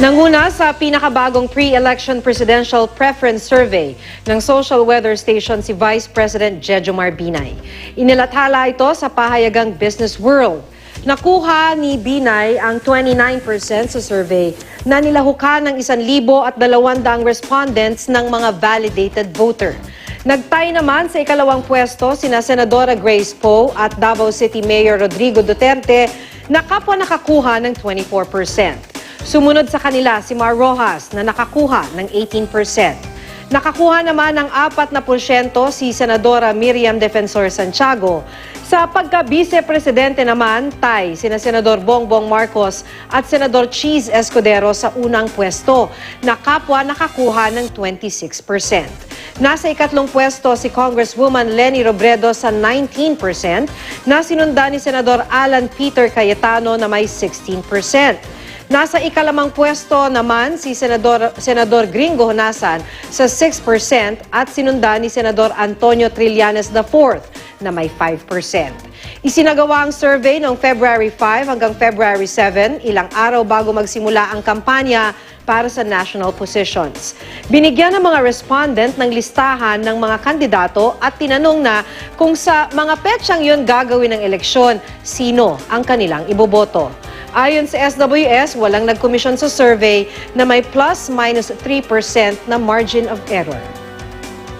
Nanguna sa pinakabagong pre-election presidential preference survey ng social weather station si Vice President Jejomar Binay. Inilathala ito sa pahayagang Business World. Nakuha ni Binay ang 29% sa survey na nilahukan ng 1,200 respondents ng mga validated voter. Nagtay naman sa ikalawang pwesto sina Senadora Grace Poe at Davao City Mayor Rodrigo Duterte na kapwa nakakuha ng 24%. Sumunod sa kanila si Mar Rojas na nakakuha ng 18%. Nakakuha naman ng 4% si Senadora Miriam Defensor Santiago. Sa pagka-vice-presidente naman, tay sina Senador Bongbong Marcos at Senador Cheese Escudero sa unang pwesto na kapwa nakakuha ng 26%. Nasa ikatlong pwesto si Congresswoman Leni Robredo sa 19% na sinundan ni Senador Alan Peter Cayetano na may 16%. Nasa ikalamang pwesto naman si Senador Gringo Honasan sa 6% at sinundan ni Senador Antonio Trillanes IV na may 5%. Isinagawa ang survey noong February 5 hanggang February 7, ilang araw bago magsimula ang kampanya para sa national positions. Binigyan ng mga respondent ng listahan ng mga kandidato at tinanong na kung sa mga petsang yun gagawin ng eleksyon, sino ang kanilang iboboto. Ayon sa SWS, walang nagkomisyon sa survey na may plus-minus 3% na margin of error.